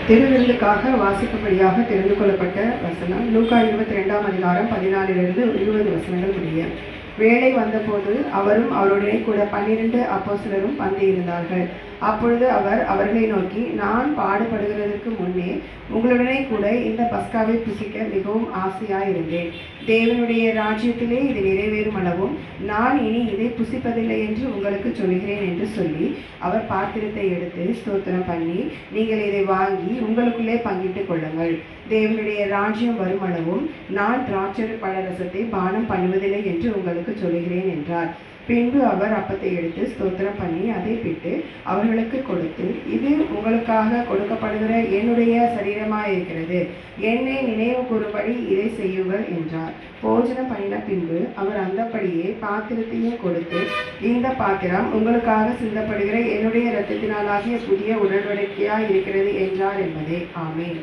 திருவிருந்துக்காக வாசிக்கும்படியாக தெரிந்து கொள்ளப்பட்ட வசனம் லூக்கா 22ஆம் அதிகாரம் 14 20 வசனங்கள் முடிய. வேளை வந்தபோது அவரும் அவருடனே கூட 12 அப்போஸ்தலரும் பந்தியிருந்தார்கள். அப்பொழுது அவர் அவர்களை நோக்கி, நான் பாடுபடுகிறதற்கு முன்னே உங்களுடனே கூட இந்த பஸ்காவை புசிக்க மிகவும் ஆசையாயிருந்தேன். தேவனுடைய ராஜ்யத்திலே இது நிறைவேறும் அளவும் நான் இனி இதை புசிப்பதில்லை என்று உங்களுக்கு சொல்கிறேன் என்று சொல்லி அவர் பாத்திரத்தை எடுத்து ஸ்தோத்திரம் பண்ணி, நீங்கள் இதை வாங்கி உங்களுக்குள்ளே பங்கிட்டுக் கொள்ளுங்கள். தேவனுடைய ராஜ்யம் வரும் அளவும் நான் திராட்சை பழரசத்தை பானம் பண்ணுவதில்லை என்று உங்களுக்கு சொல்கிறேன் என்றார். பின்பு அவர் அப்பத்தை எடுத்து ஸ்தோத்திரம் பண்ணி அதை பிட்டு அவர்களுக்கு கொடுத்து, இது உங்களுக்காக கொடுக்கப்படுகிற என்னுடைய சரீரமாயிருக்கிறது, என்னை நினைவு கூறும்படி இதை செய்யுங்கள் என்றார். போஜனம் பண்ணின பின்பு அவர் அந்தப்படியே பாத்திரத்தையும் கொடுத்து, இந்த பாத்திரம் உங்களுக்காக சிந்தப்படுகிற என்னுடைய இரத்தத்தினாலாகிய புதிய உடன்படிக்கையாய் இருக்கிறது என்றார் என்பதே. ஆமென்.